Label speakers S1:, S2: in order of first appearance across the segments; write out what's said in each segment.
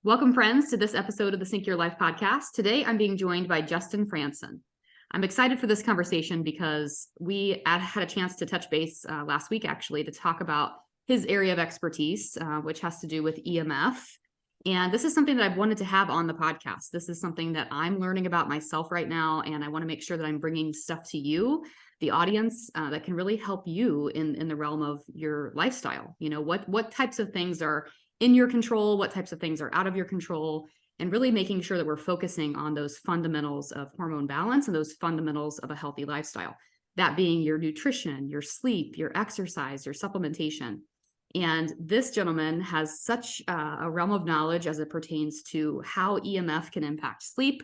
S1: Welcome, friends, to this episode of the Sync Your Life podcast. Today, I'm being joined by Justin Frandson. I'm excited for this conversation because we had a chance to touch base last week, actually, to talk about his area of expertise, which has to do with EMF. And this is something that I've wanted to have on the podcast. This is something that I'm learning about myself right now, and I want to make sure that I'm bringing stuff to you, the audience, that can really help you in the realm of your lifestyle. You know, what types of things are in your control, what types of things are out of your control, and really making sure that we're focusing on those fundamentals of hormone balance and those fundamentals of a healthy lifestyle. That being your nutrition, your sleep, your exercise, your supplementation. And this gentleman has such a realm of knowledge as it pertains to how EMF can impact sleep,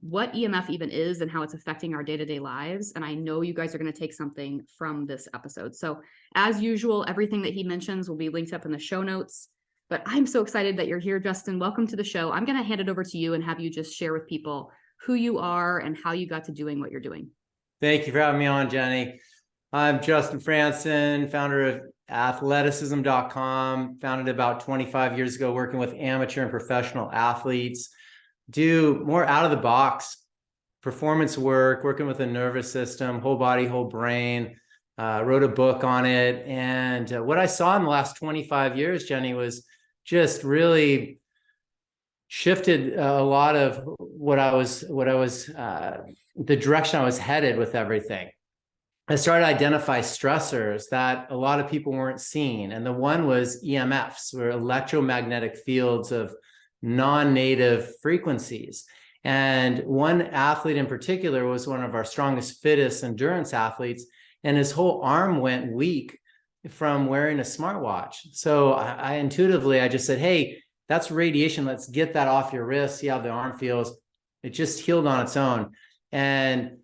S1: what EMF even is and how it's affecting our day-to-day lives. And I know you guys are going to take something from this episode. So as usual, everything that he mentions will be linked up in the show notes. But I'm so excited that you're here, Justin. Welcome to the show. I'm going to hand it over to you and have you just share with people who you are and how you got to doing what you're doing.
S2: Thank you for having me on, Jenny. I'm Justin Frandson, founder of athleticism.com, founded about 25 years ago, working with amateur and professional athletes, do more out of the box performance work, working with the nervous system, whole body, whole brain, wrote a book on it. And what I saw in the last 25 years, Jenny, was just really shifted a lot of the direction I was headed with everything. I started to identify stressors that a lot of people weren't seeing. And the one was EMFs, or electromagnetic fields of non-native frequencies. And one athlete in particular was one of our strongest, fittest endurance athletes, and his whole arm went weak from wearing a smartwatch. So I intuitively just said, hey, that's radiation. Let's get that off your wrist. See how the arm feels. It just healed on its own. And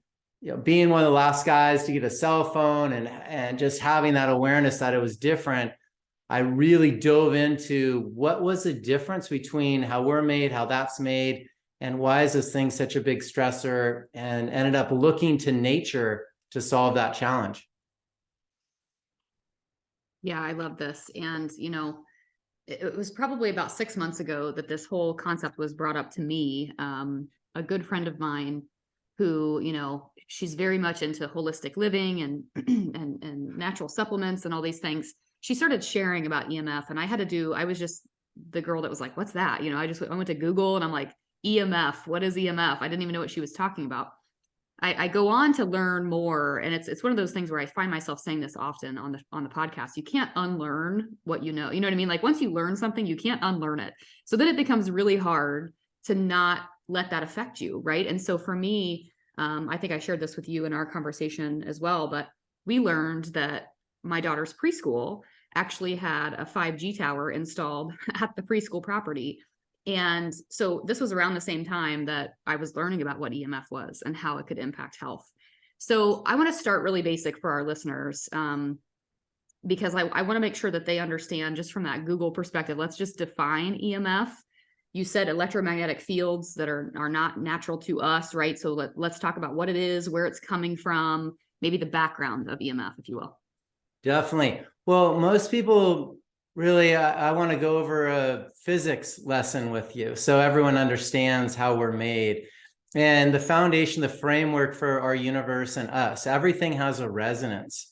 S2: being one of the last guys to get a cell phone and just having that awareness that it was different, I really dove into what was the difference between how we're made, how that's made, and why is this thing such a big stressor, and ended up looking to nature to solve that challenge.
S1: Yeah, I love this. And, it was probably about 6 months ago that this whole concept was brought up to me. A good friend of mine who, she's very much into holistic living and, and natural supplements and all these things. She started sharing about EMF, and I was just the girl that was like, what's that? I went to Google and I'm like, EMF, what is EMF? I didn't even know what she was talking about. I go on to learn more, and it's one of those things where I find myself saying this often on the podcast. You can't unlearn what you know. You know what I mean? Like once you learn something, you can't unlearn it. So then it becomes really hard to not let that affect you, right? And so for me, I think I shared this with you in our conversation as well, but we learned that my daughter's preschool actually had a 5G tower installed at the preschool property. And so this was around the same time that I was learning about what EMF was and how it could impact health. So I want to start really basic for our listeners, because I want to make sure that they understand just from that Google perspective. Let's just define EMF. You said electromagnetic fields that are not natural to us, right? So let's talk about what it is, where it's coming from, maybe the background of EMF, if you will.
S2: Definitely. Well, most people really, I want to go over a physics lesson with you so everyone understands how we're made. And the foundation, the framework for our universe and us, everything has a resonance.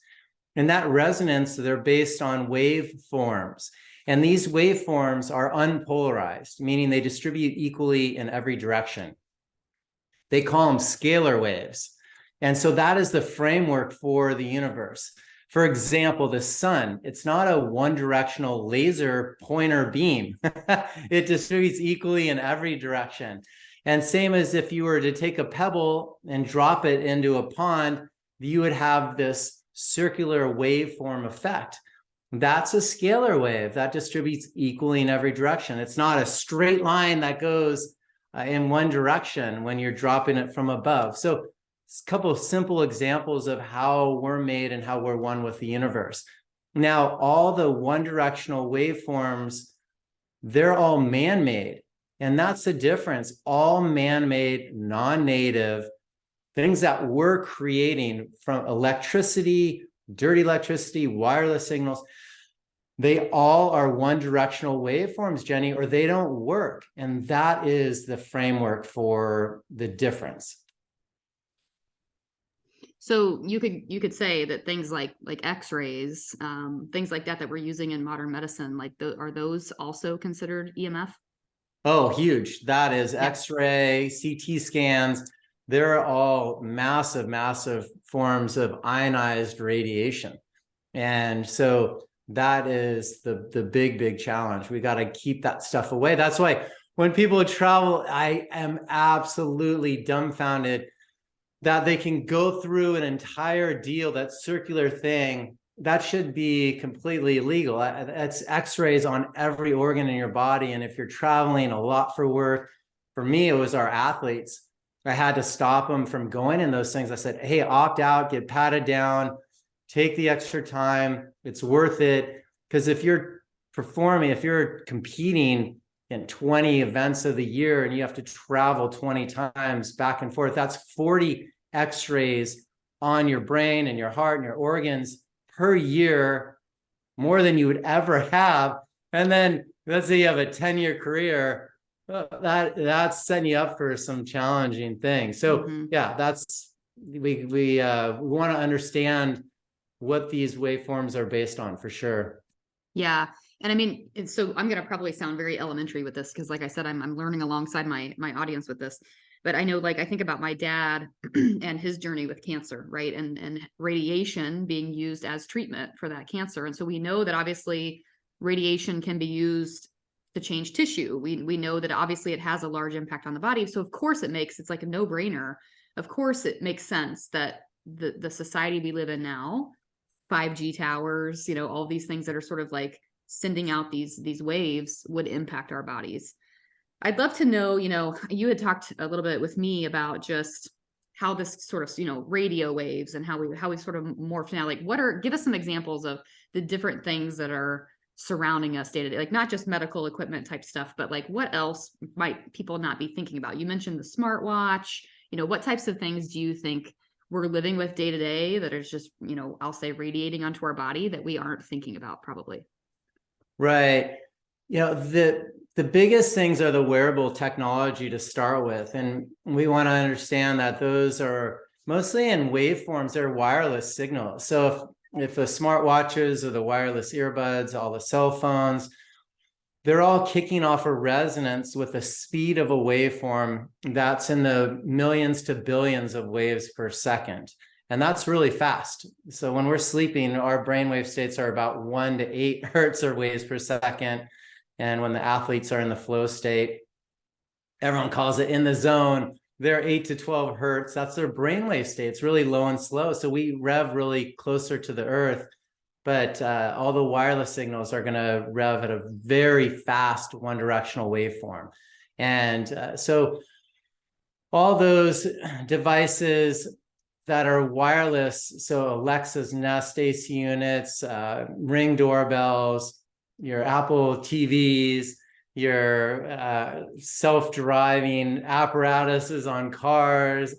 S2: And that resonance, they're based on waveforms. And these waveforms are unpolarized, meaning they distribute equally in every direction. They call them scalar waves. And so that is the framework for the universe. For example, the sun, it's not a one-directional laser pointer beam. It distributes equally in every direction. And same as if you were to take a pebble and drop it into a pond, you would have this circular waveform effect. That's a scalar wave that distributes equally in every direction. It's not a straight line that goes in one direction when you're dropping it from above. So a couple of simple examples of how we're made and how we're one with the universe. Now, all the one-directional waveforms, they're all man-made. And that's the difference. All man-made, non-native, things that we're creating from electricity, dirty electricity, wireless signals, They all are one directional waveforms, Jenny, or they don't work. And that is the framework for the difference.
S1: So you could say that things like X-rays, things like that we're using in modern medicine, like are those also considered EMF?
S2: Oh, huge. That is
S1: Yeah.
S2: X-ray, CT scans. They're all massive, massive forms of ionized radiation. And so that is the big, big challenge. We got to keep that stuff away. That's why when people travel, I am absolutely dumbfounded that they can go through an entire deal, that circular thing. That should be completely illegal. That's X-rays on every organ in your body. And if you're traveling a lot for work, for me, it was our athletes. I had to stop them from going in those things. I said, hey, opt out, get patted down, take the extra time. It's worth it. Because if you're performing, if you're competing in 20 events of the year and you have to travel 20 times back and forth, that's 40 X-rays on your brain and your heart and your organs per year, more than you would ever have. And then let's say you have a 10-year career, that's setting you up for some challenging things. So yeah, that's we want to understand what these waveforms are based on for sure.
S1: Yeah. And I mean, so I'm going to probably sound very elementary with this, because like I said, I'm learning alongside my audience with this. But I know, like, I think about my dad and his journey with cancer, right? And radiation being used as treatment for that cancer. And so we know that obviously radiation can be used to change tissue. We know that obviously it has a large impact on the body. So of course it's like a no-brainer. Of course it makes sense that the society we live in now, 5G towers, all these things that are sort of like sending out these waves would impact our bodies. I'd love to know, you had talked a little bit with me about just how this sort of, radio waves and how we sort of morph now. Like, give us some examples of the different things that are surrounding us day to day, like not just medical equipment type stuff, but like what else might people not be thinking about? You mentioned the smartwatch, what types of things do you think we're living with day to day that is just, I'll say radiating onto our body that we aren't thinking about probably?
S2: Right. The biggest things are the wearable technology to start with. And we want to understand that those are mostly in waveforms, they're wireless signals. So if the smartwatches or the wireless earbuds, all the cell phones, they're all kicking off a resonance with the speed of a waveform that's in the millions to billions of waves per second. And that's really fast. So when we're sleeping, our brainwave states are about 1 to 8 hertz or waves per second. And when the athletes are in the flow state, everyone calls it in the zone. They're 8 to 12 hertz. That's their brainwave state. It's really low and slow. So we rev really closer to the earth, but all the wireless signals are going to rev at a very fast one directional waveform. And so all those devices that are wireless, so Alexa's Nest AC units, Ring doorbells, your Apple TVs, your self-driving apparatuses on cars,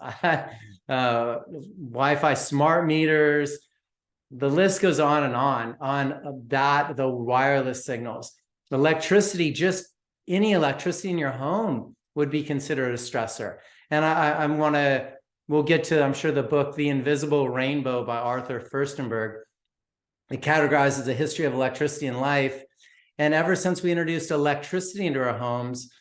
S2: Wi-Fi smart meters, the list goes on that, the wireless signals. Electricity, just any electricity in your home would be considered a stressor. And we'll get to, I'm sure, the book, The Invisible Rainbow by Arthur Furstenberg. It categorizes the history of electricity in life. And ever since we introduced electricity into our homes,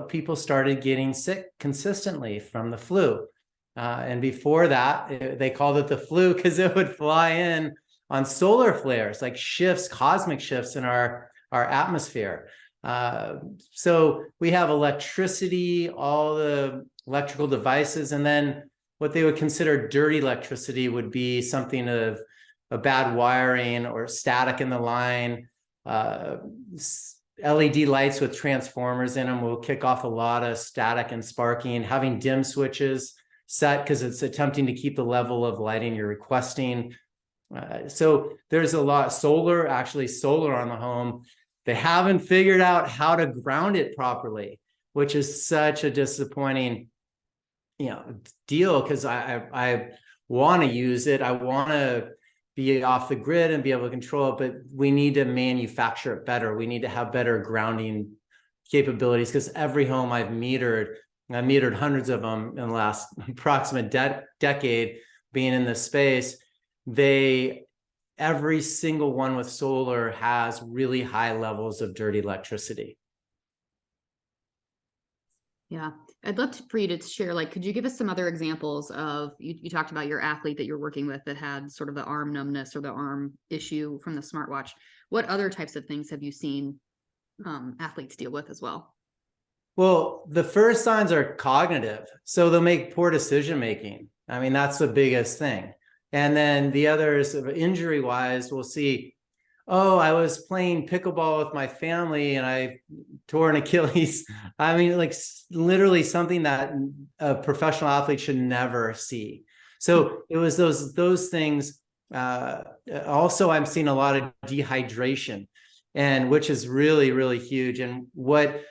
S2: people started getting sick consistently from the flu. And before that, they called it the flu because it would fly in on solar flares, like shifts, cosmic shifts in our atmosphere. So we have electricity, all the electrical devices, and then what they would consider dirty electricity would be something of a bad wiring or static in the line. LED lights with transformers in them will kick off a lot of static and sparking. Having dim switches set because it's attempting to keep the level of lighting you're requesting. So there's a lot. Solar on the home. They haven't figured out how to ground it properly, which is such a disappointing deal, because I want to use it. I want to be off the grid and be able to control it, but we need to manufacture it better. We need to have better grounding capabilities, because every home I've metered hundreds of them in the last approximate decade being in this space. Every single one with solar has really high levels of dirty electricity.
S1: Yeah. I'd love for you to share, like, could you give us some other examples of, you talked about your athlete that you're working with that had sort of the arm numbness or the arm issue from the smartwatch. What other types of things have you seen athletes deal with as well?
S2: Well, the first signs are cognitive. So they'll make poor decision making. I mean, that's the biggest thing. And then the others, injury wise, we'll see, oh, I was playing pickleball with my family and I tore an Achilles. I mean, like literally something that a professional athlete should never see. So it was those things. Also, I'm seeing a lot of dehydration, and which is really, really huge. And what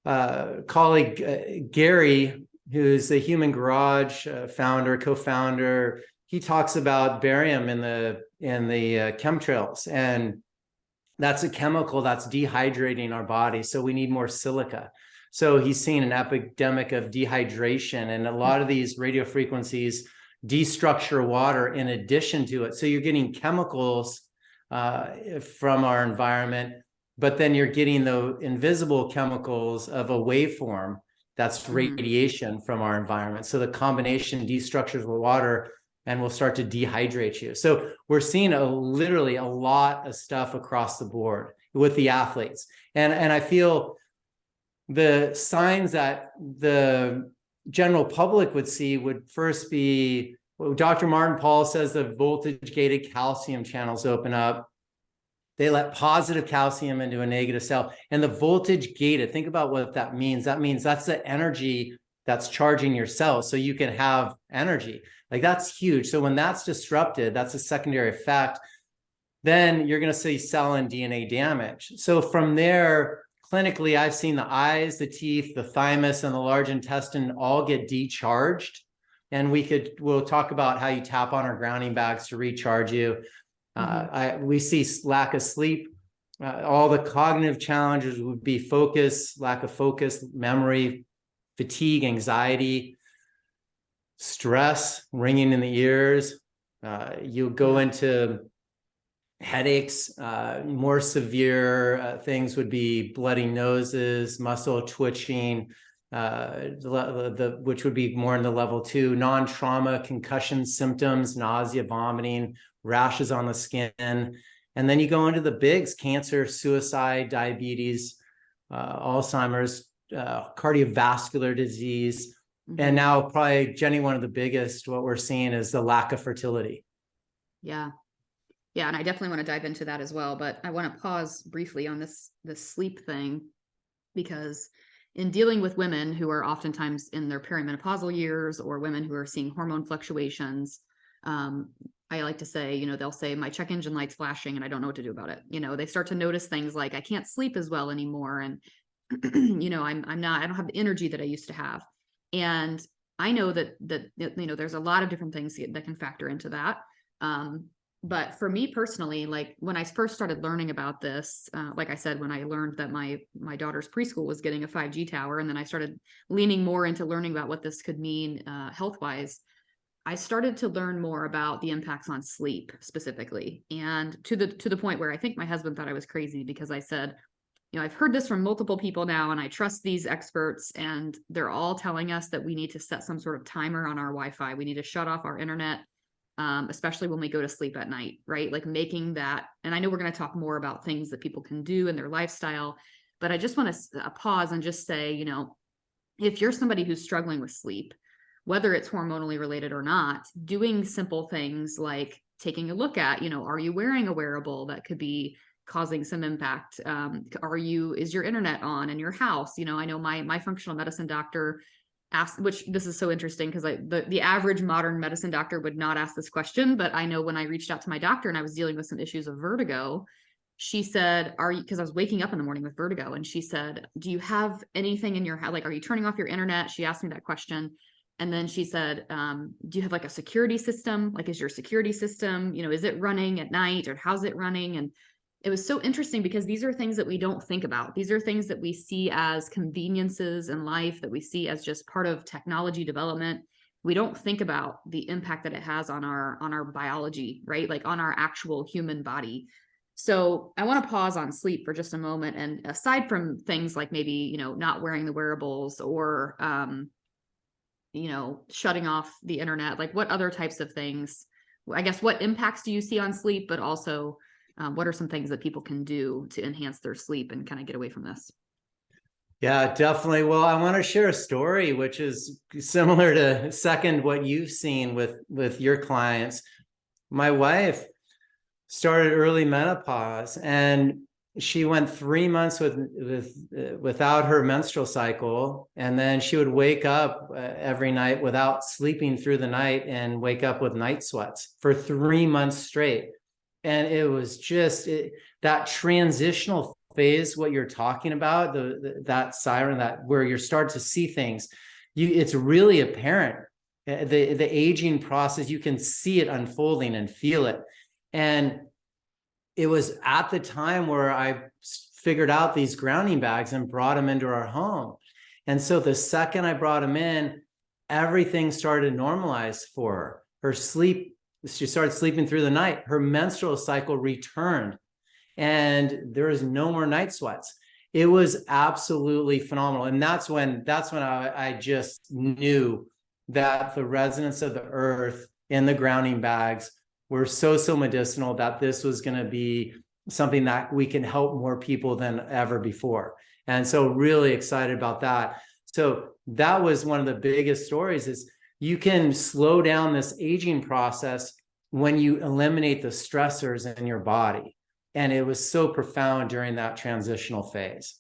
S2: colleague Gary, who's the Human Garage co-founder, he talks about barium in the chemtrails, and that's a chemical that's dehydrating our body. So we need more silica. So he's seeing an epidemic of dehydration, and a lot of these radio frequencies destructure water in addition to it. So you're getting chemicals from our environment, but then you're getting the invisible chemicals of a waveform that's radiation from our environment. So the combination destructures the water and will start to dehydrate you. So we're seeing literally a lot of stuff across the board with the athletes. And I feel the signs that the general public would see would first be, Dr. Martin Paul says the voltage gated calcium channels open up. They let positive calcium into a negative cell, and the voltage gated, think about what that means. That means that's the energy that's charging your cells so you can have energy. Like, that's huge. So when that's disrupted, that's a secondary effect. Then you're going to see cell and DNA damage. So from there, clinically, I've seen the eyes, the teeth, the thymus, and the large intestine all get decharged. And we'll talk about how you tap on our grounding bags to recharge you. We see lack of sleep. All the cognitive challenges would be focus, lack of focus, memory, fatigue, anxiety, stress, ringing in the ears. You'll go into headaches. More severe things would be bloody noses, muscle twitching, which would be more in the level 2, non-trauma concussion symptoms, nausea, vomiting, rashes on the skin. And then you go into the bigs: cancer, suicide, diabetes, Alzheimer's, cardiovascular disease. And now probably, Jenny, one of the biggest, what we're seeing is the lack of fertility. Yeah.
S1: Yeah. And I definitely want to dive into that as well, but I want to pause briefly on this sleep thing, because in dealing with women who are oftentimes in their perimenopausal years, or women who are seeing hormone fluctuations, I like to say, they'll say, my check engine light's flashing and I don't know what to do about it. They start to notice things like, I can't sleep as well anymore. And, I don't have the energy that I used to have. And I know that there's a lot of different things that can factor into that. But for me personally, like when I first started learning about this, like I said, when I learned that my daughter's preschool was getting a 5G tower, and then I started leaning more into learning about what this could mean health-wise, I started to learn more about the impacts on sleep specifically. And to the point where I think my husband thought I was crazy, because I said, I've heard this from multiple people now, and I trust these experts, and they're all telling us that we need to set some sort of timer on our Wi-Fi. We need to shut off our internet, especially when we go to sleep at night, right? Like making that, and I know we're going to talk more about things that people can do in their lifestyle, but I just want to pause and just say, if you're somebody who's struggling with sleep, whether it's hormonally related or not, doing simple things like taking a look at, are you wearing a wearable that could be causing some impact? Is your internet on in your house? I know my functional medicine doctor asked, which this is so interesting, because the average modern medicine doctor would not ask this question, but I know when I reached out to my doctor and I was dealing with some issues of vertigo, she said, because I was waking up in the morning with vertigo, and she said, do you have anything in your house? Like, are you turning off your internet? She asked me that question. And then she said, do you have like a security system? Like, is your security system, is it running at night, or how's it running? And it was so interesting because these are things that we don't think about. These are things that we see as conveniences in life, that we see as just part of technology development. We don't think about the impact that it has on our biology, right? Like on our actual human body. So I want to pause on sleep for just a moment. And aside from things like maybe, not wearing the wearables, or, shutting off the internet, like what other types of things, I guess, what impacts do you see on sleep, but also what are some things that people can do to enhance their sleep and kind of get away from this?
S2: Yeah, definitely. Well, I want to share a story which is similar to second what you've seen with your clients. My wife started early menopause, and she went 3 months without her menstrual cycle, and then she would wake up every night without sleeping through the night and wake up with night sweats for 3 months straight. And it was just that transitional phase, what you're talking about, that siren, that where you start to see things, it's really apparent. The aging process, you can see it unfolding and feel it. And it was at the time where I figured out these grounding bags and brought them into our home. And so the second I brought them in, everything started to normalize for her. Her sleep, she started sleeping through the night. Her menstrual cycle returned, and there was no more night sweats. It was absolutely phenomenal. And that's when I just knew that the resonance of the earth in the grounding bags were so medicinal, that this was going to be something that we can help more people than ever before. And so really excited about that. So that was one of the biggest stories, is you can slow down this aging process when you eliminate the stressors in your body. And it was so profound during that transitional phase.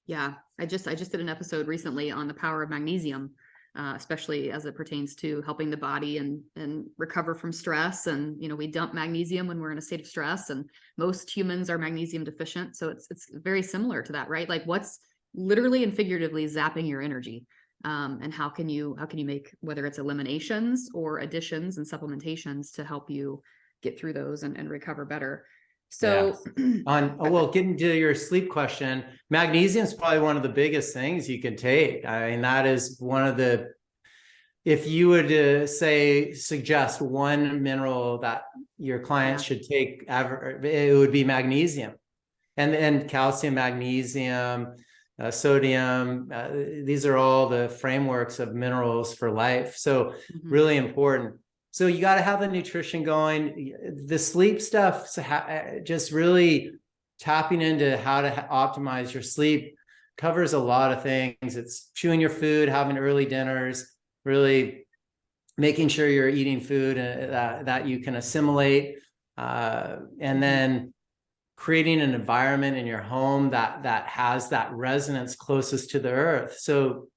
S1: Yeah, I just did an episode recently on the power of magnesium, especially as it pertains to helping the body and recover from stress. And we dump magnesium when we're in a state of stress, and most humans are magnesium deficient. So it's very similar to that, right? Like, what's literally and figuratively zapping your energy, and how can you make, whether it's eliminations or additions and supplementations, to help you get through those and recover better. So
S2: well, getting to your sleep question, magnesium is probably one of the biggest things you could take. I mean, that is one of the, if you would suggest one mineral that your clients should take, it would be magnesium, and calcium, magnesium, sodium. These are all the frameworks of minerals for life. So really important. So you got to have the nutrition going. The sleep stuff, just really tapping into how to optimize your sleep, covers a lot of things. It's chewing your food, having early dinners, really making sure you're eating food that you can assimilate, and then creating an environment in your home that has that resonance closest to the earth. So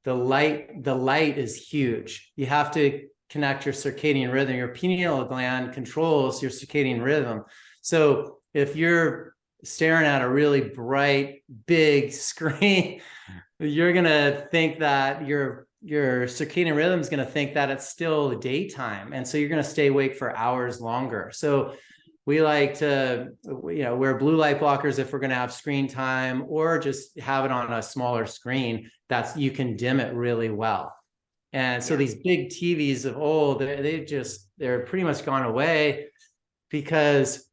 S2: the light is huge. You have to connect your circadian rhythm. Your pineal gland controls your circadian rhythm. So if you're staring at a really bright, big screen, you're going to think that your circadian rhythm is going to think that it's still daytime. And so you're going to stay awake for hours longer. So we like to, wear blue light blockers if we're going to have screen time, or just have it on a smaller screen you can dim it really well. And so these big TVs of old, they're pretty much gone away because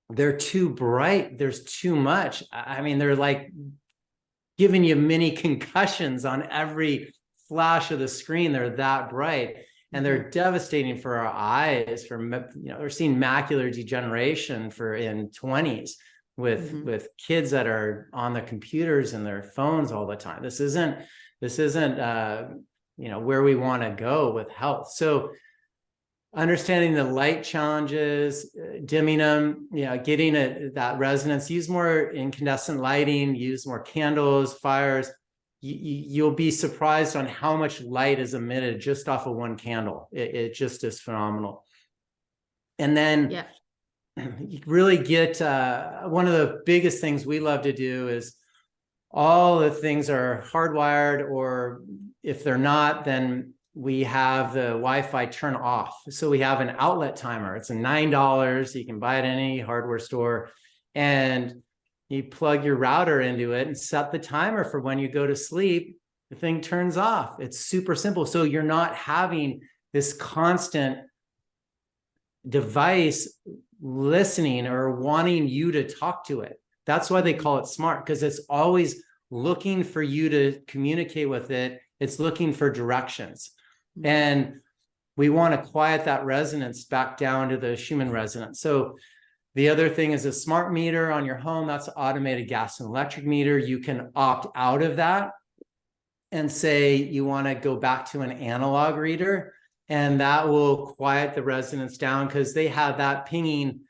S2: they're too bright. There's too much. I mean, they're like giving you mini concussions on every flash of the screen. They're that bright, and they're devastating for our eyes. We're seeing macular degeneration in 20s with kids that are on the computers and their phones all the time. This isn't where we want to go with health. So understanding the light challenges, dimming them, getting that resonance, use more incandescent lighting, use more candles, fires. You'll be surprised on how much light is emitted just off of one candle. It just is phenomenal. And then you really get, one of the biggest things we love to do is all the things are hardwired, or if they're not, then we have the Wi-Fi turn off. So we have an outlet timer. It's a $9. You can buy it at any hardware store, and you plug your router into it and set the timer for when you go to sleep. The thing turns off. It's super simple. So you're not having this constant device listening or wanting you to talk to it. That's why they call it smart, because it's always looking for you to communicate with it. It's looking for directions. And we want to quiet that resonance back down to the Schumann resonance. So the other thing is a smart meter on your home. That's an automated gas and electric meter. You can opt out of that and say you want to go back to an analog reader, and that will quiet the resonance down, because they have that pinging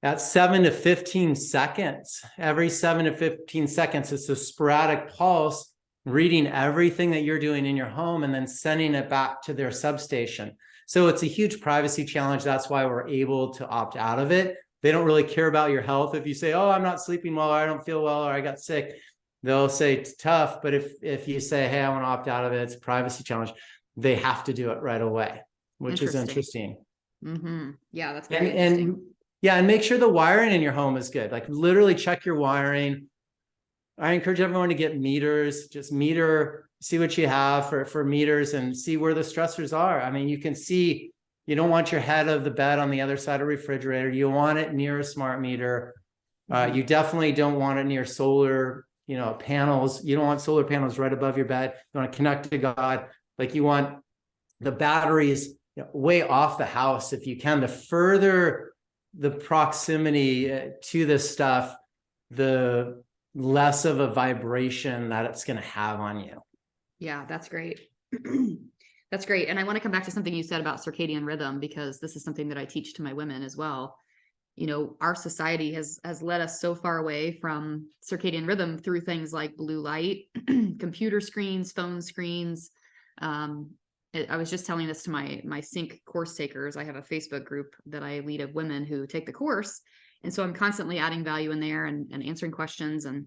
S2: at 7 to 15 seconds. Every 7 to 15 seconds, it's a sporadic pulse reading everything that you're doing in your home and then sending it back to their substation. So it's a huge privacy challenge. That's why we're able to opt out of it. They don't really care about your health. If you say, oh, I'm not sleeping well, or I don't feel well, or I got sick, they'll say it's tough. But if you say, hey, I want to opt out of it, it's a privacy challenge, they have to do it right away, which is interesting.
S1: Yeah, that's very interesting.
S2: And make sure the wiring in your home is good. Like literally check your wiring. I encourage everyone to get meters, just meter, see what you have for meters, and see where the stressors are. I mean, you can see, you don't want your head of the bed on the other side of the refrigerator. You want it near a smart meter. You definitely don't want it near solar, panels. You don't want solar panels right above your bed. You want to connect to God. Like you want the batteries way off the house if you can. The further the proximity to this stuff, the less of a vibration that it's going to have on you. Yeah,
S1: that's great. That's great. And I want to come back to something you said about circadian rhythm, because this is something that I teach to my women as well. Our society has led us so far away from circadian rhythm through things like blue light, computer screens, phone screens. I was just telling this to my sync course takers. I have a Facebook group that I lead of women who take the course. And so I'm constantly adding value in there and answering questions. And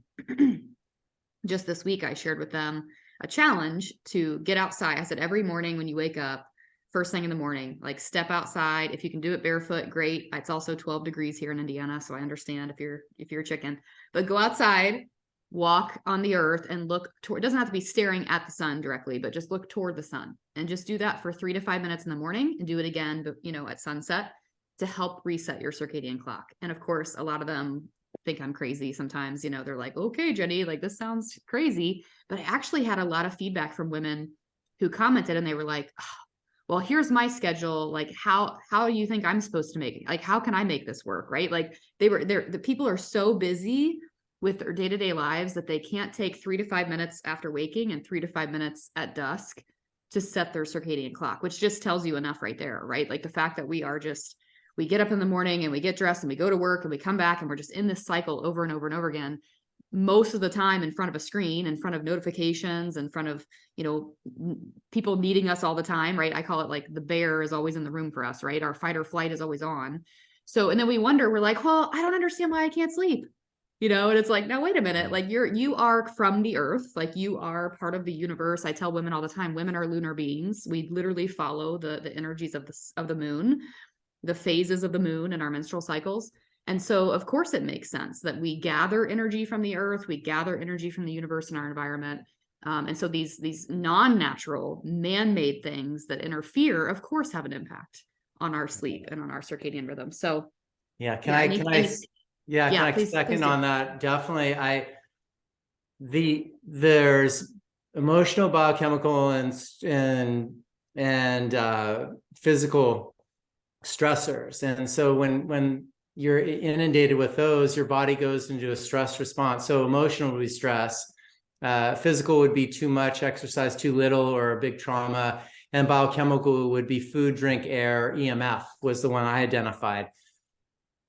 S1: just this week, I shared with them a challenge to get outside. I said, every morning when you wake up, first thing in the morning, like step outside. If you can do it barefoot, great. It's also 12 degrees here in Indiana, so I understand if you're a chicken. But go outside, walk on the earth, and look toward. It doesn't have to be staring at the sun directly, but just look toward the sun, and just do that for 3 to 5 minutes in the morning, and do it again, at sunset, to help reset your circadian clock. And of course, a lot of them think I'm crazy sometimes. They're like, okay, Jenny, like this sounds crazy. But I actually had a lot of feedback from women who commented, and they were like, oh, well, here's my schedule. Like, how do you think I'm supposed to make it? Like, how can I make this work? Right? Like the people are so busy with their day-to-day lives that they can't take 3 to 5 minutes after waking and 3 to 5 minutes at dusk to set their circadian clock, which just tells you enough right there, right? Like the fact that we get up in the morning and we get dressed and we go to work and we come back and we're just in this cycle over and over and over again, most of the time in front of a screen, in front of notifications, in front of, people needing us all the time, right? I call it like the bear is always in the room for us, right? Our fight or flight is always on. So, and then we wonder, we're like, well, I don't understand why I can't sleep, and it's like, no, wait a minute. Like you are from the earth, like you are part of the universe. I tell women all the time, women are lunar beings. We literally follow the energies of the moon, the phases of the moon and our menstrual cycles. And so of course it makes sense that we gather energy from the earth, we gather energy from the universe and our environment. And so these non-natural man-made things that interfere, of course, have an impact on our sleep and on our circadian rhythm. So
S2: can I second on that? Definitely. There's emotional, biochemical, and physical stressors. And so when you're inundated with those, your body goes into a stress response. So emotional would be stress. Physical would be too much exercise, too little, or a big trauma. And biochemical would be food, drink, air. EMF was the one I identified.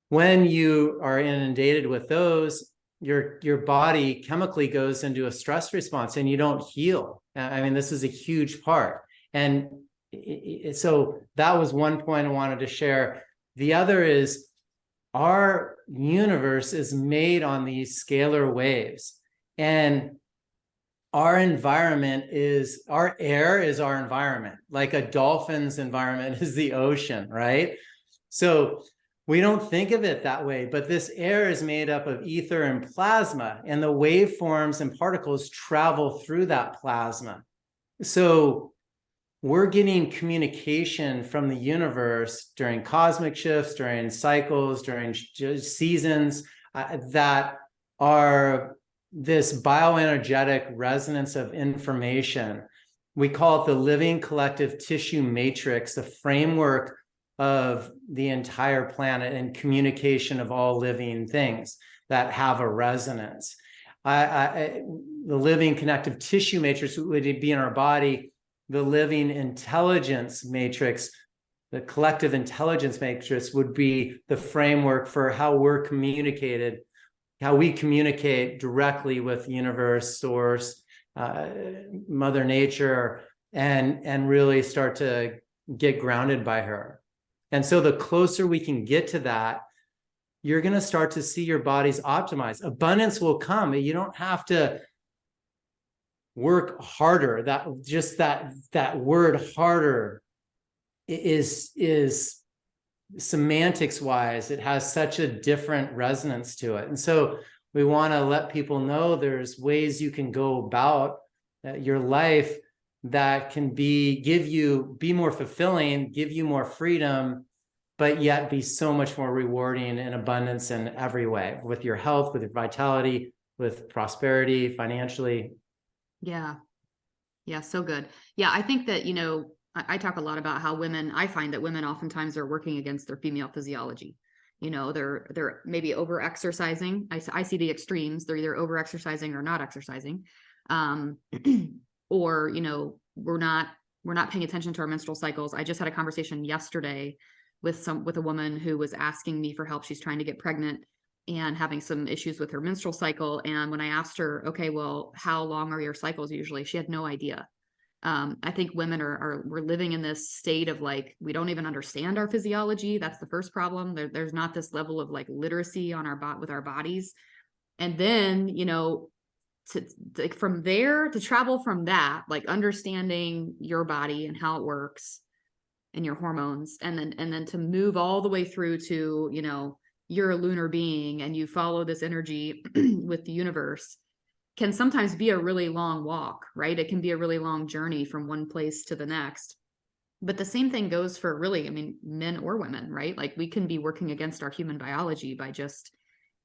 S2: When you are inundated with those, your body chemically goes into a stress response and you don't heal. I mean, this is a huge part. And so that was one point I wanted to share. The other is our universe is made on these scalar waves. And our environment is, our air is our environment. Like a dolphin's environment is the ocean, right? So we don't think of it that way, but this air is made up of ether and plasma, and the waveforms and particles travel through that plasma. So we're getting communication from the universe during cosmic shifts, during cycles, during seasons that are this bioenergetic resonance of information. We call it the living collective tissue matrix, the framework of the entire planet and communication of all living things that have a resonance. The living connective tissue matrix would be in our body. The living intelligence matrix, the collective intelligence matrix, would be the framework for how we're communicated, how we communicate directly with universe, source, Mother Nature, and really start to get grounded by her. And so the closer we can get to that, you're going to start to see your body's optimized. Abundance will come. You don't have to work harder. That word harder is semantics wise, it has such a different resonance to it. And so we want to let people know there's ways you can go about your life that can be more fulfilling, give you more freedom, but yet be so much more rewarding and abundance in every way, with your health, with your vitality, with prosperity, financially.
S1: Yeah. Yeah. So good. Yeah. I think that, I talk a lot about how I find that women oftentimes are working against their female physiology. They're maybe over exercising. I see the extremes. They're either over exercising or not exercising. Or, we're not paying attention to our menstrual cycles. I just had a conversation yesterday with a woman who was asking me for help. She's trying to get pregnant and having some issues with her menstrual cycle. And when I asked her, okay, well, how long are your cycles usually? She had no idea. I think women we're living in this state of like, we don't even understand our physiology. That's the first problem. There's not this level of like literacy on with our bodies. And then, from there to travel from that, like understanding your body and how it works and your hormones, and then to move all the way through to, you're a lunar being and you follow this energy with the universe, can sometimes be a really long walk, right? It can be a really long journey from one place to the next. But the same thing goes for really, men or women, right? Like we can be working against our human biology by just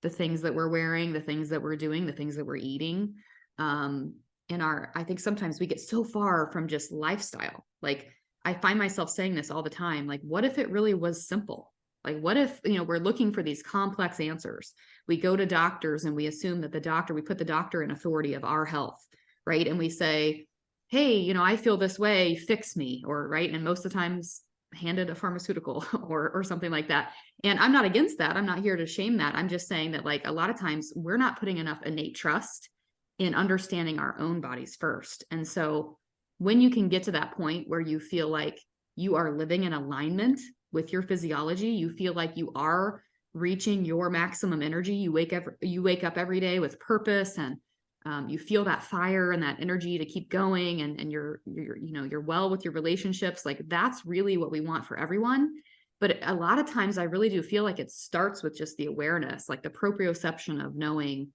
S1: the things that we're wearing, the things that we're doing, the things that we're eating. I think sometimes we get so far from just lifestyle. Like I find myself saying this all the time. Like, what if it really was simple? Like, what if, we're looking for these complex answers? We go to doctors and we assume that we put the doctor in authority of our health, right? And we say, hey, I feel this way, fix me, or right. And most of the times handed a pharmaceutical or something like that. And I'm not against that. I'm not here to shame that. I'm just saying that like a lot of times we're not putting enough innate trust in understanding our own bodies first. And so when you can get to that point where you feel like you are living in alignment with your physiology, you feel like you are reaching your maximum energy, you wake up every day with purpose, and you feel that fire and that energy to keep going, and you're well with your relationships. Like that's really what we want for everyone. But a lot of times I really do feel like it starts with just the awareness, like the proprioception of knowing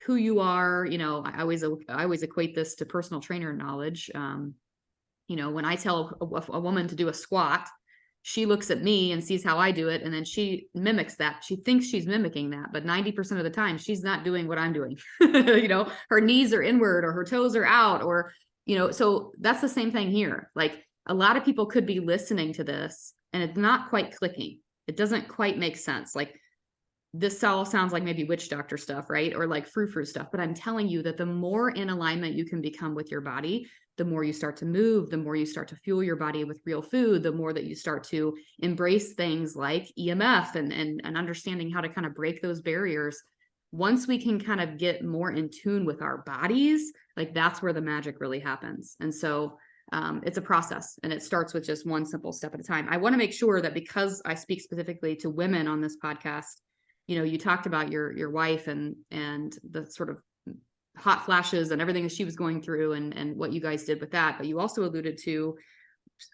S1: who you are. I always equate this to personal trainer knowledge. When I tell a woman to do a squat, she looks at me and sees how I do it, and then she mimics that. She thinks she's mimicking that, but 90% of the time she's not doing what I'm doing. Her knees are inward or her toes are out, or so that's the same thing here. Like a lot of people could be listening to this and it's not quite clicking. It doesn't quite make sense. Like this all sounds like maybe witch doctor stuff, right? Or like frou-frou stuff. But I'm telling you that the more in alignment you can become with your body, the more you start to move, the more you start to fuel your body with real food, the more that you start to embrace things like EMF and understanding how to kind of break those barriers. Once we can kind of get more in tune with our bodies, like that's where the magic really happens. And so it's a process, and it starts with just one simple step at a time. I want to make sure that because I speak specifically to women on this podcast, you talked about your wife and the sort of hot flashes and everything that she was going through and what you guys did with that. But you also alluded to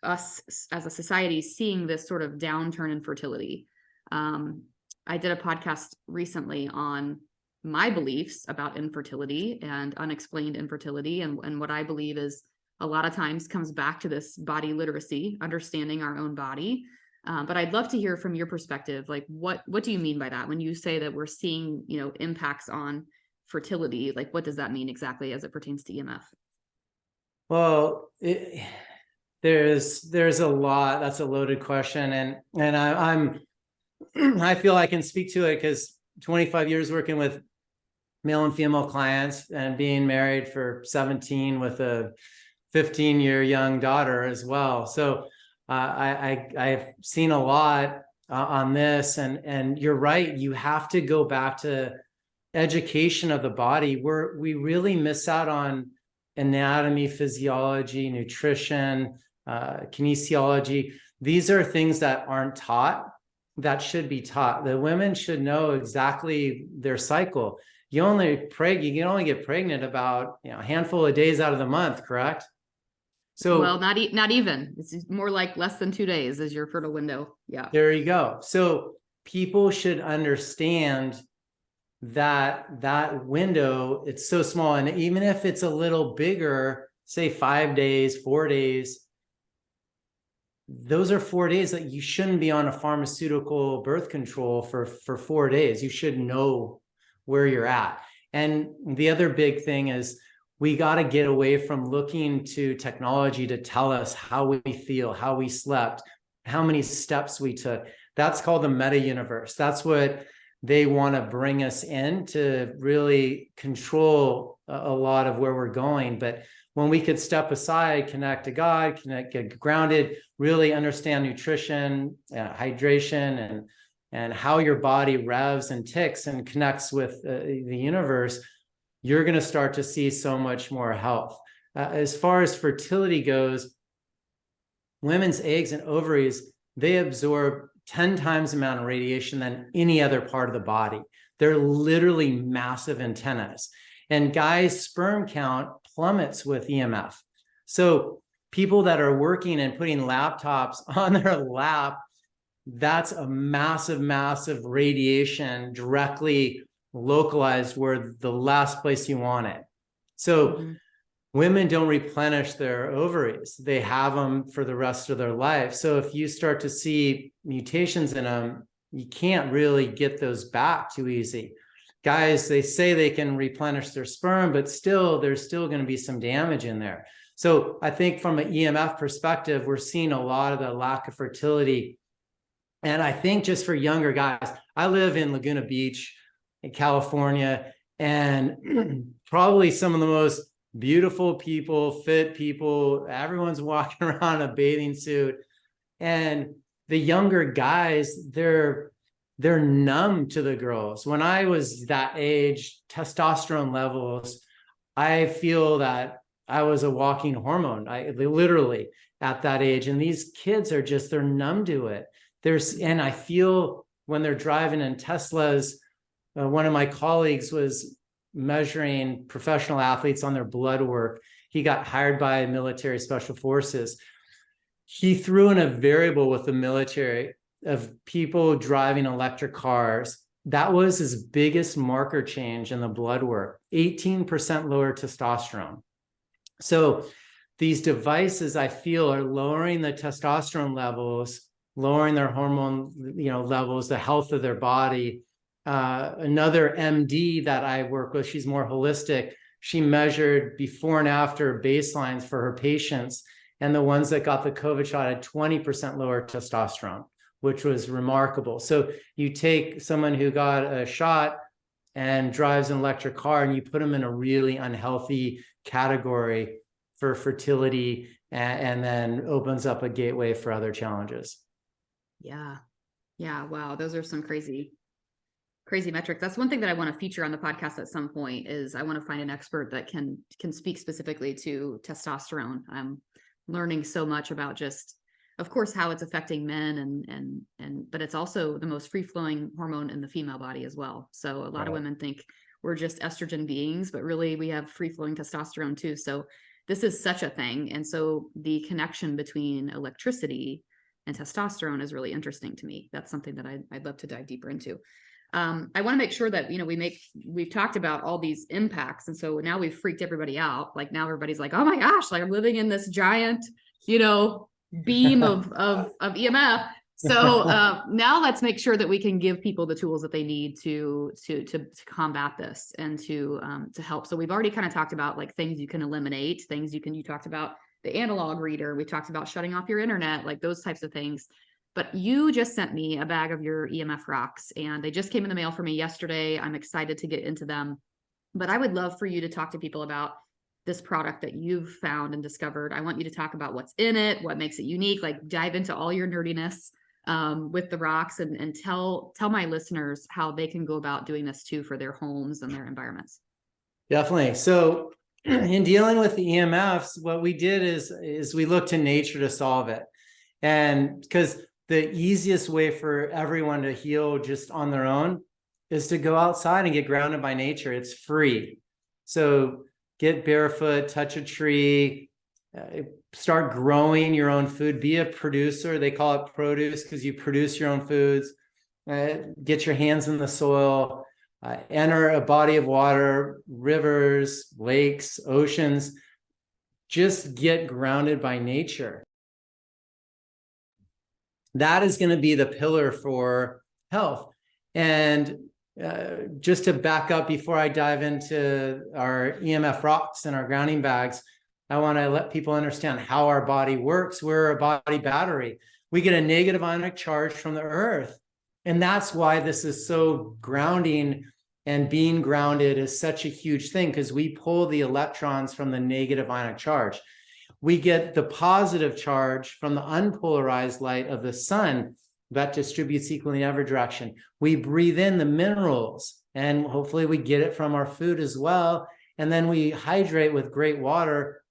S1: us as a society seeing this sort of downturn in fertility. I did a podcast recently on my beliefs about infertility and unexplained infertility. And what I believe is a lot of times comes back to this body literacy, understanding our own body. But I'd love to hear from your perspective, like what do you mean by that? When you say that we're seeing, impacts on fertility, like what does that mean exactly as it pertains to EMF?
S2: Well, there's a lot. That's a loaded question. And I'm I feel I can speak to it because 25 years working with male and female clients and being married for 17 with a 15-year young daughter as well. So I've seen a lot on this, and you're right. You have to go back to education of the body. We really miss out on anatomy, physiology, nutrition, kinesiology. These are things that aren't taught, that should be taught. The women should know exactly their cycle. You can only get pregnant about a handful of days out of the month, correct? So
S1: well, not even. It's more like less than 2 days is your fertile window. Yeah.
S2: There you go. So people should understand that window, it's so small. And even if it's a little bigger, say 5 days, 4 days, those are 4 days that you shouldn't be on a pharmaceutical birth control for 4 days. You should know where you're at. And the other big thing is we got to get away from looking to technology to tell us how we feel, how we slept, how many steps we took. That's called the meta universe. That's what they want to bring us in to really control a lot of where we're going. But when we could step aside, connect to God, get grounded, really understand nutrition, hydration, and how your body revs and ticks and connects with the universe, you're going to start to see so much more health. As far as fertility goes, women's eggs and ovaries, they absorb 10 times the amount of radiation than any other part of the body. They're literally massive antennas. And guys' sperm count plummets with EMF. So people that are working and putting laptops on their lap, that's a massive, massive radiation directly localized where the last place you want it. So women don't replenish their ovaries. They have them for the rest of their life. So if you start to see mutations in them, you can't really get those back too easy. Guys, they say they can replenish their sperm, but there's still going to be some damage in there. So I think from an EMF perspective, we're seeing a lot of the lack of fertility. And I think just for younger guys, I live in Laguna Beach in California, and probably some of the most beautiful people, fit people, everyone's walking around in a bathing suit. And the younger guys, they're numb to the girls. When I was that age, testosterone levels, I feel that I was a walking hormone. I literally at that age. And these kids are they're numb to it. And I feel when they're driving in Teslas, one of my colleagues was measuring professional athletes on their blood work. He got hired by military special forces. He threw in a variable with the military of people driving electric cars. That was his biggest marker change in the blood work, 18% lower testosterone. So these devices, I feel, are lowering the testosterone levels, lowering their hormone levels, the health of their body. Another MD that I work with, she's more holistic. She measured before and after baselines for her patients, and the ones that got the COVID shot had 20% lower testosterone, which was remarkable. So you take someone who got a shot and drives an electric car, and you put them in a really unhealthy category for fertility, and then opens up a gateway for other challenges.
S1: Yeah. Wow. Those are some crazy metrics. That's one thing that I want to feature on the podcast at some point. Is I want to find an expert that can speak specifically to testosterone. I'm learning so much about just, of course, how it's affecting men, but it's also the most free flowing hormone in the female body as well. So a lot of women think we're just estrogen beings, but really we have free flowing testosterone too. So this is such a thing. And so the connection between electricity and testosterone is really interesting to me. That's something that I'd love to dive deeper into. I want to make sure that, we've talked about all these impacts. And so now we've freaked everybody out. Like now everybody's like, oh my gosh, like I'm living in this giant, beam of EMF. So now let's make sure that we can give people the tools that they need to combat this and to help. So we've already kind of talked about like things you can eliminate, you talked about the analog reader. We talked about shutting off your internet, like those types of things. But you just sent me a bag of your EMF rocks and they just came in the mail for me yesterday. I'm excited to get into them, but I would love for you to talk to people about this product that you've found and discovered. I want you to talk about what's in it, what makes it unique, like dive into all your nerdiness with the rocks and tell my listeners how they can go about doing this too for their homes and their environments.
S2: Definitely. So in dealing with the EMFs, what we did is we looked to nature to solve it. And because the easiest way for everyone to heal just on their own is to go outside and get grounded by nature. It's free. So get barefoot, touch a tree, start growing your own food, be a producer. They call it produce because you produce your own foods. Get your hands in the soil, enter a body of water, rivers, lakes, oceans. Just get grounded by nature. That is going to be the pillar for health. And just to back up before I dive into our EMF rocks and our grounding bags, I want to let people understand how our body works. We're a body battery. We get a negative ionic charge from the earth. And that's why this is so grounding, and being grounded is such a huge thing because we pull the electrons from the negative ionic charge. We get the positive charge from the unpolarized light of the sun that distributes equally in every direction. We breathe in the minerals and hopefully we get it from our food as well. And then we hydrate with great water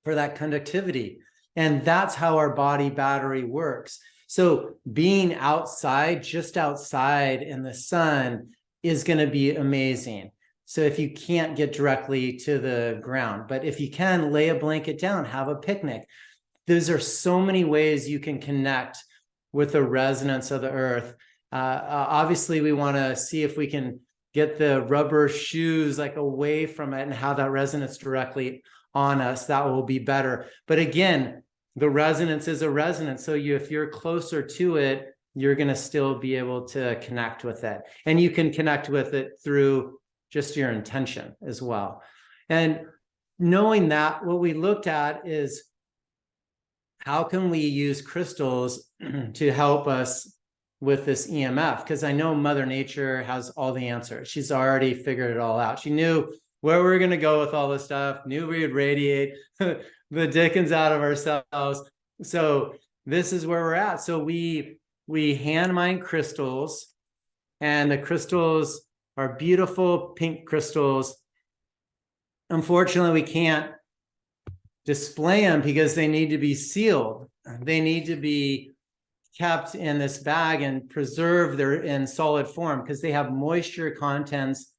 S2: for that conductivity. And that's how our body battery works. So being outside, just outside in the sun is going to be amazing. So if you can't get directly to the ground, but if you can, lay a blanket down, have a picnic. Those are so many ways you can connect with the resonance of the earth. Obviously, we want to see if we can get the rubber shoes like away from it and have that resonance directly on us. That will be better. But again, the resonance is a resonance. So if you're closer to it, you're going to still be able to connect with it. And you can connect with it through just your intention as well. And knowing that, what we looked at is how can we use crystals to help us with this EMF? Because I know Mother Nature has all the answers. She's already figured it all out. She knew where we were going to go with all this stuff, knew we would radiate the dickens out of ourselves. So this is where we're at. So we hand mine crystals, and the crystals are beautiful pink crystals. Unfortunately, we can't display them because they need to be sealed. They need to be kept in this bag and preserved in solid form because they have moisture contents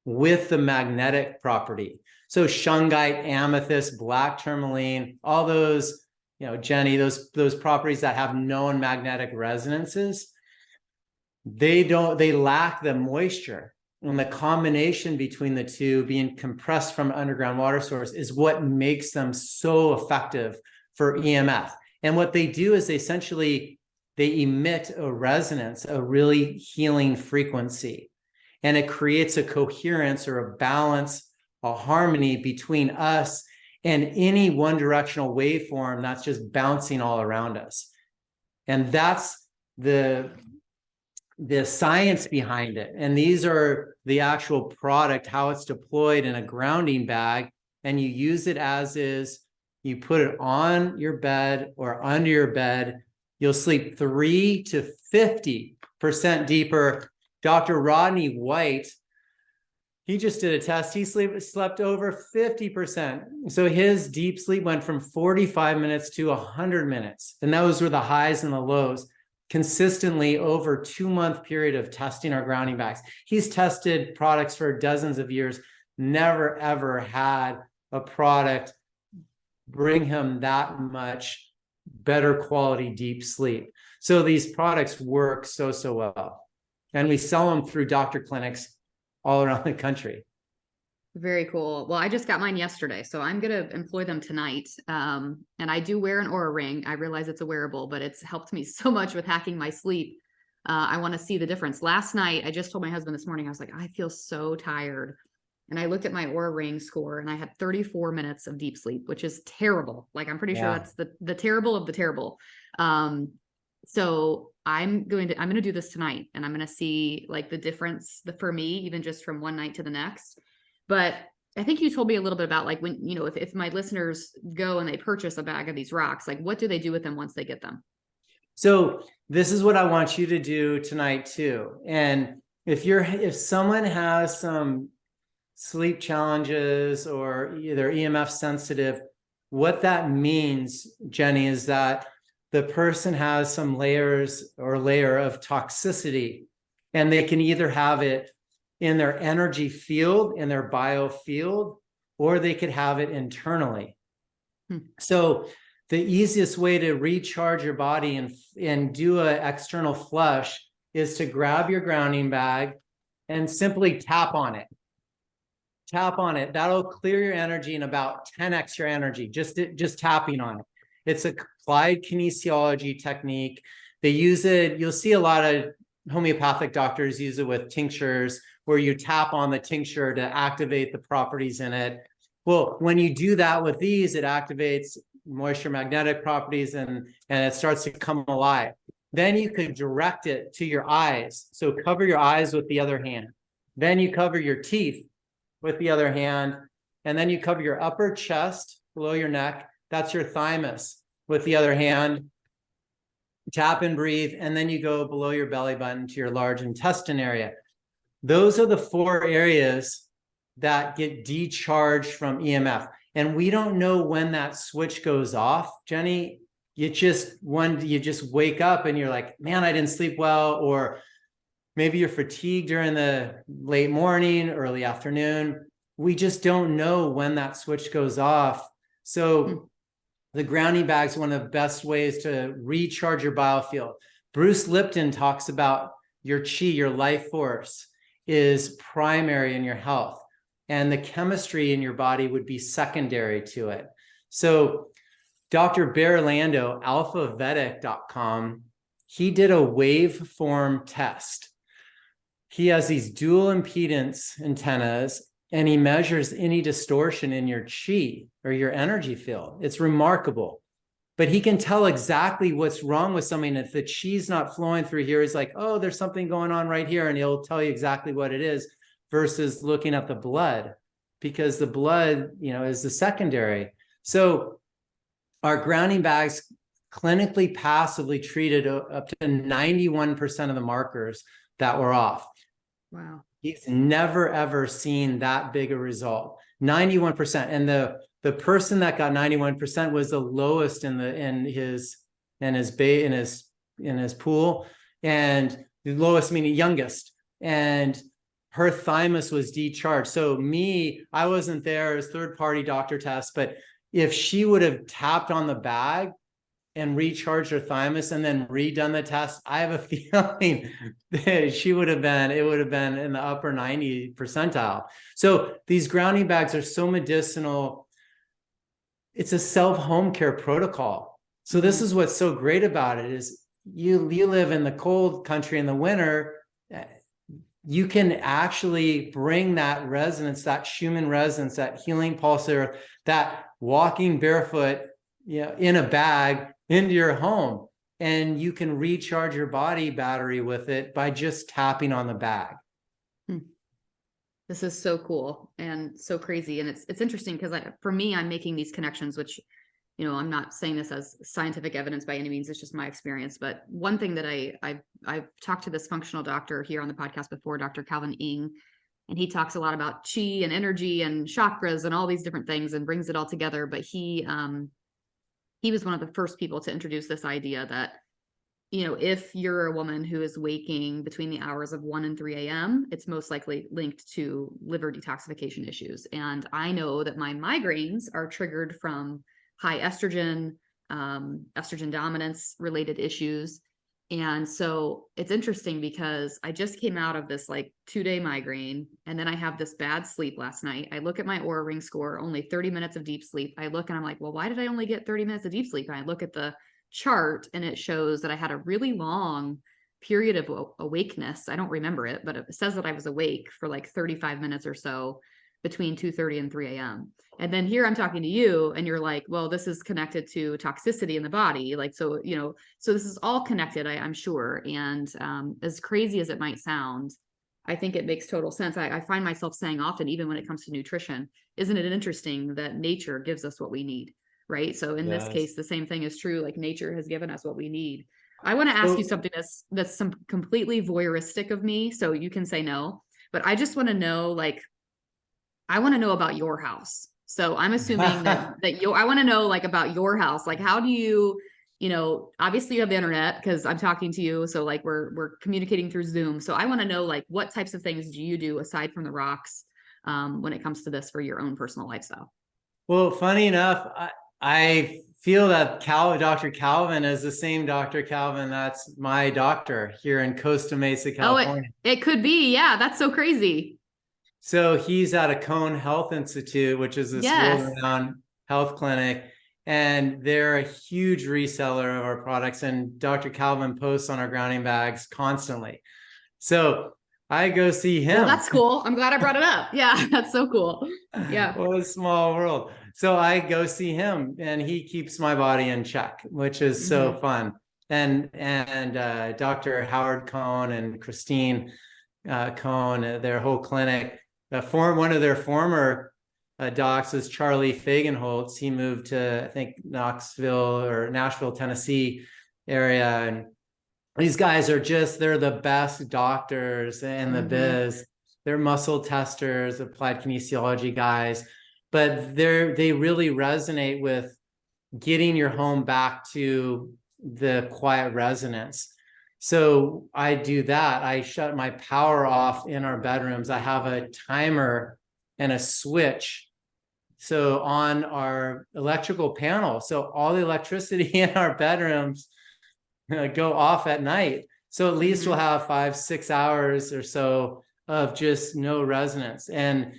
S2: with the magnetic property. So shungite, amethyst, black tourmaline, all those, Jenny, those properties that have known magnetic resonances, they lack the moisture. And the combination between the two, being compressed from an underground water source, is what makes them so effective for EMF. And what they do is they emit a resonance, a really healing frequency. And it creates a coherence or a balance, a harmony between us and any one directional waveform that's just bouncing all around us. And that's the science behind it. And these are the actual product, how it's deployed in a grounding bag. And you use it as is. You put it on your bed or under your bed. You'll sleep 3 to 50% deeper. Dr. Rodney White, he just did a test. He slept over 50%. So his deep sleep went from 45 minutes to 100 minutes. And those were the highs and the lows. consistently over 2-month period of testing our grounding bags. He's tested products for dozens of years, never ever had a product bring him that much better quality deep sleep. So these products work so well. And we sell them through doctor clinics all around the country.
S1: Very cool. Well, I just got mine yesterday, so I'm going to employ them tonight. And I do wear an Oura ring. I realize it's a wearable, but it's helped me so much with hacking my sleep. I want to see the difference. Last night, I just told my husband this morning, I was like, I feel so tired. And I looked at my Oura ring score and I had 34 minutes of deep sleep, which is terrible. Like, I'm pretty sure that's the terrible of the terrible. So I'm going to do this tonight, and I'm going to see like the difference for me, even just from one night to the next. But I think you told me a little bit about like when, you know, if my listeners go and they purchase a bag of these rocks, like what do they do with them once they get them?
S2: So this is what I want you to do tonight too. And if someone has some sleep challenges or either EMF sensitive, what that means, Jenny, is that the person has some layer of toxicity, and they can either have it in their energy field, in their biofield, or they could have it internally. So the easiest way to recharge your body and do an external flush is to grab your grounding bag and simply tap on it. Tap on it. That'll clear your energy in about 10x your energy, just tapping on it. It's a applied kinesiology technique. They use it, you'll see a lot of homeopathic doctors use it with tinctures, where you tap on the tincture to activate the properties in it. Well, when you do that with these, it activates moisture magnetic properties and it starts to come alive. Then you could direct it to your eyes. So cover your eyes with the other hand. Then you cover your teeth with the other hand. And then you cover your upper chest below your neck. That's your thymus with the other hand. Tap and breathe. And then you go below your belly button to your large intestine area. Those are the 4 areas that get decharged from EMF. And we don't know when that switch goes off, Jenny. You just wake up and you're like, man, I didn't sleep well. Or maybe you're fatigued during the late morning, early afternoon. We just don't know when that switch goes off. So the grounding bag is one of the best ways to recharge your biofield. Bruce Lipton talks about your chi, your life force, is primary in your health, and the chemistry in your body would be secondary to it. So Dr. Bear Lando, alphavedic.com, he did a waveform test. He has these dual impedance antennas, and he measures any distortion in your chi or your energy field. It's remarkable. But he can tell exactly what's wrong with something. If the chi's not flowing through here, he's like, oh, there's something going on right here. And he'll tell you exactly what it is, versus looking at the blood, because the blood, is the secondary. So our grounding bags clinically passively treated up to 91% of the markers that were off.
S1: Wow.
S2: He's never, ever seen that big a result. 91%. And the person that got 91% was the lowest in his pool, and the lowest meaning youngest. And her thymus was decharged. So I wasn't there as third-party doctor test, but if she would have tapped on the bag and recharged her thymus and then redone the test, I have a feeling that it would have been in the upper 90 percentile. So these grounding bags are so medicinal. It's a self-home care protocol. So this is what's so great about it is you live in the cold country in the winter. You can actually bring that resonance, that Schumann resonance, that healing pulse, or that walking barefoot, in a bag into your home, and you can recharge your body battery with it by just tapping on the bag.
S1: This is so cool and so crazy. And it's interesting because for me, I'm making these connections, which, I'm not saying this as scientific evidence by any means. It's just my experience. But one thing that I've talked to this functional doctor here on the podcast before, Dr. Calvin Ng, and he talks a lot about chi and energy and chakras and all these different things and brings it all together. But he was one of the first people to introduce this idea that if you're a woman who is waking between the hours of 1 and 3 a.m., it's most likely linked to liver detoxification issues. And I know that my migraines are triggered from high estrogen, estrogen dominance related issues. And so it's interesting because I just came out of this like 2-day migraine, and then I have this bad sleep last night. I look at my Oura Ring score, only 30 minutes of deep sleep. I look and I'm like, well, why did I only get 30 minutes of deep sleep? And I look at the chart and it shows that I had a really long period of awakeness. I don't remember it, but it says that I was awake for like 35 minutes or so between 2:30 and 3 a.m. And then here I'm talking to you and you're like, well, this is connected to toxicity in the body. Like, so, so this is all connected, I'm sure. And as crazy as it might sound, I think it makes total sense. I find myself saying often, even when it comes to nutrition, isn't it interesting that nature gives us what we need? Right. So in this case, the same thing is true. Like nature has given us what we need. I want to ask you something that's some completely voyeuristic of me. So you can say no, but I just want to know, like, I want to know about your house. So I'm assuming that I want to know like about your house. Like, how do you, obviously you have the internet because I'm talking to you. So like we're communicating through Zoom. So I want to know like what types of things do you do aside from the rocks when it comes to this for your own personal lifestyle?
S2: Well, funny enough, I feel that Dr. Calvin is the same Dr. Calvin that's my doctor here in Costa Mesa, California.
S1: It could be. Yeah, that's so crazy.
S2: So he's at a Cone Health Institute, which is this world-renowned health clinic, and they're a huge reseller of our products. And Dr. Calvin posts on our grounding bags constantly. So I go see him.
S1: Well, that's cool. I'm glad I brought it up. Yeah, that's so cool. Yeah.
S2: What a small world. So I go see him and he keeps my body in check, which is so fun. And Dr. Howard Cohn and Christine Cohn, their whole clinic, one of their former docs is Charlie Fagenholtz. He moved to, I think, Knoxville or Nashville, Tennessee area. And these guys are they're the best doctors in the biz. They're muscle testers, applied kinesiology guys, but they really resonate with getting your home back to the quiet resonance. So I do that. I shut my power off in our bedrooms. I have a timer and a switch. So on our electrical panel, so all the electricity in our bedrooms go off at night. So at least we'll have 5-6 hours or so of just no resonance. And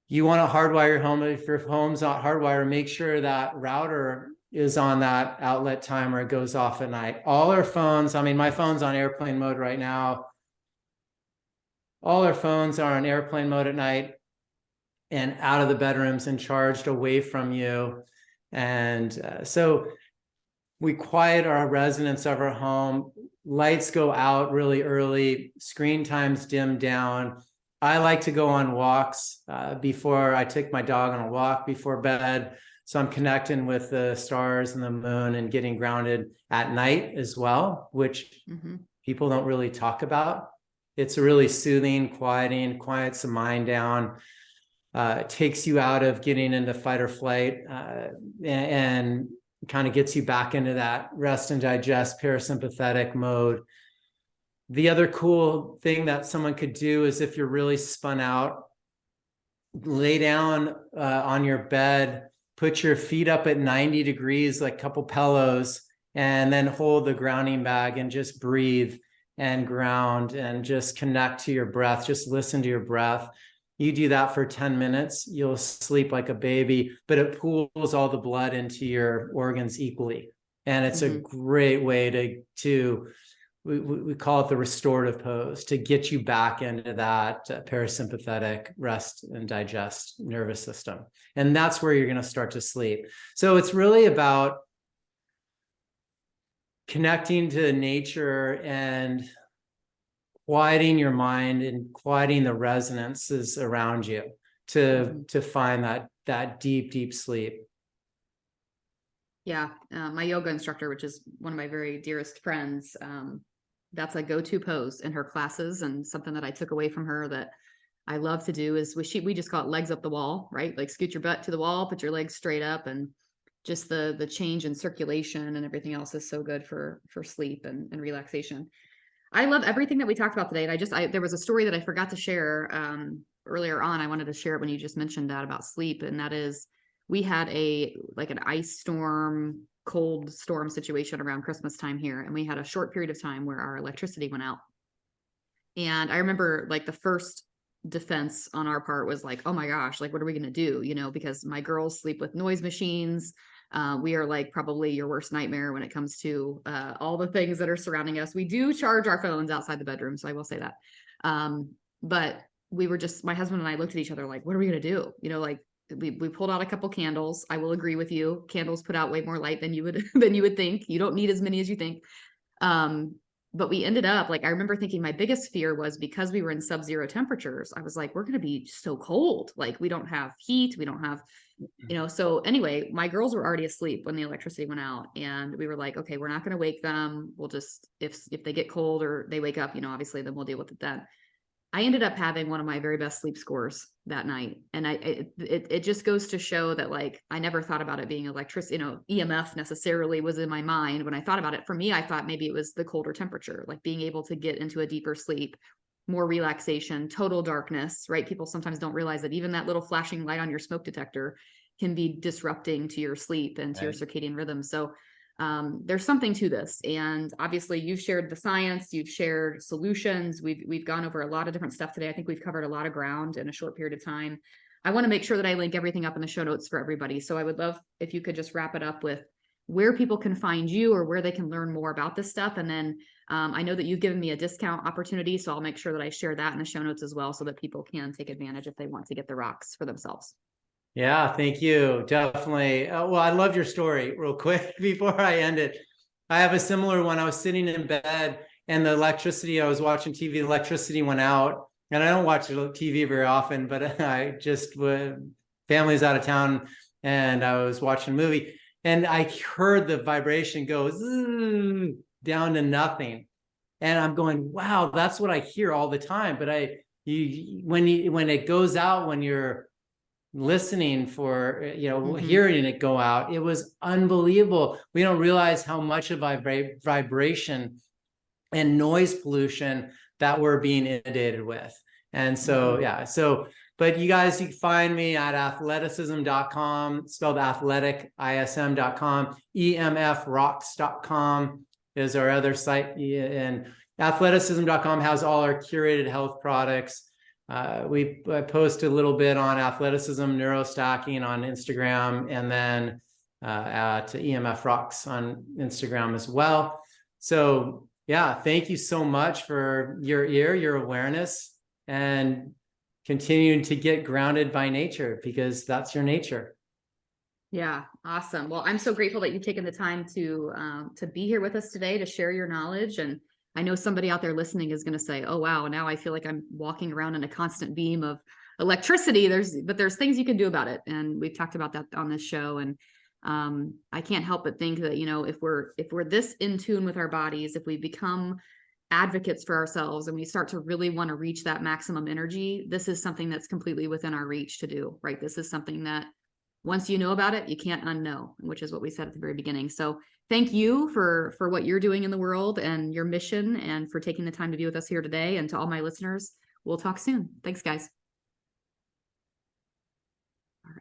S2: you want to hardwire your home. If your home's not hardwired, make sure that router is on that outlet timer. It goes off at night. All our phones, I mean, my phone's on airplane mode right now. All our phones are on airplane mode at night and out of the bedrooms and charged away from you. And so we quiet our resonance of our home. Lights go out really early. Screen times dim down. I like to go on walks before I take my dog on a walk before bed. So I'm connecting with the stars and the moon and getting grounded at night as well, which people don't really talk about. It's really soothing, quiets the mind down, takes you out of getting into fight or flight, and kind of gets you back into that rest and digest parasympathetic mode. The other cool thing that someone could do is if you're really spun out, lay down on your bed, put your feet up at 90 degrees, like a couple pillows, and then hold the grounding bag and just breathe and ground and just connect to your breath. Just listen to your breath. You do that for 10 minutes, you'll sleep like a baby, but it pools all the blood into your organs equally. And it's a great way to we call it the restorative pose, to get you back into that parasympathetic rest and digest nervous system. And that's where you're going to start to sleep. So it's really about connecting to nature and quieting your mind and quieting the resonances around you to find that deep sleep.
S1: Yeah. My yoga instructor, which is one of my very dearest friends, that's a go-to pose in her classes, and something that I took away from her that I love to do is we just call it legs up the wall, right? Like scoot your butt to the wall, put your legs straight up, and just the change in circulation and everything else is so good for sleep and relaxation. I love everything that we talked about today. And there was a story that I forgot to share earlier on. I wanted to share it when you just mentioned that about sleep. And that is, we had an ice storm, cold storm situation around Christmas time here. And we had a short period of time where our electricity went out. And I remember like the first defense on our part was like, oh my gosh, like, what are we going to do? You know, because my girls sleep with noise machines. We are like probably your worst nightmare when it comes to all the things that are surrounding us. We do charge our phones outside the bedroom, so I will say that. But we were just, my husband and I looked at each other like, what are we going to do? You know, like we pulled out a couple candles. I will agree with you. Candles put out way more light than you would think. You don't need as many as you think. But we ended up, like, I remember thinking my biggest fear was because we were in sub-zero temperatures, I was like, we're going to be so cold. Like, we don't have heat. We don't have, you know, so anyway, my girls were already asleep when the electricity went out, and we were like, okay, we're not going to wake them. We'll just, if they get cold or they wake up, you know, obviously then we'll deal with it then. I ended up having one of my very best sleep scores that night. And it just goes to show that, like, I never thought about it being electricity, you know, EMF necessarily was in my mind when I thought about it. For me, I thought maybe it was the colder temperature, like being able to get into a deeper sleep, more relaxation, total darkness, right? People sometimes don't realize that even that little flashing light on your smoke detector can be disrupting to your sleep and to your circadian rhythm. So there's something to this. And obviously you've shared the science, you've shared solutions. We've gone over a lot of different stuff today. I think we've covered a lot of ground in a short period of time. I want to make sure that I link everything up in the show notes for everybody. So I would love if you could just wrap it up with where people can find you or where they can learn more about this stuff. And then I know that you've given me a discount opportunity, so I'll make sure that I share that in the show notes as well, so that people can take advantage if they want to get the rocks for themselves.
S2: Yeah, thank you. Definitely. Well, I love your story. Real quick before I end it, I have a similar one. I was sitting in bed and the electricity, I was watching TV, the electricity went out. And I don't watch TV very often, but I just, family's out of town and I was watching a movie and I heard the vibration go down to nothing. And I'm going, wow, that's what I hear all the time. But when it goes out, when you're listening for, you know, hearing it go out, it was unbelievable. We don't realize how much of vibration and noise pollution that we're being inundated with. And so, yeah, so, but you guys, you can find me at athleticism.com, spelled athletic, ISM.com, EMFrocks.com is our other site. And athleticism.com has all our curated health products. I post a little bit on athleticism, neurostacking on Instagram, and then at EMF Rocks on Instagram as well. So yeah, thank you so much for your ear, your awareness, and continuing to get grounded by nature, because that's your nature.
S1: Yeah, awesome. Well, I'm so grateful that you've taken the time to be here with us today to share your knowledge. And I know somebody out there listening is going to say, oh, wow, now I feel like I'm walking around in a constant beam of electricity. But there's things you can do about it. And we've talked about that on this show. And I can't help but think that, you know, if we're this in tune with our bodies, if we become advocates for ourselves and we start to really want to reach that maximum energy, this is something that's completely within our reach to do, right? This is something that once you know about it, you can't unknow, which is what we said at the very beginning. So thank you for what you're doing in the world and your mission, and for taking the time to be with us here today. And to all my listeners, we'll talk soon. Thanks, guys.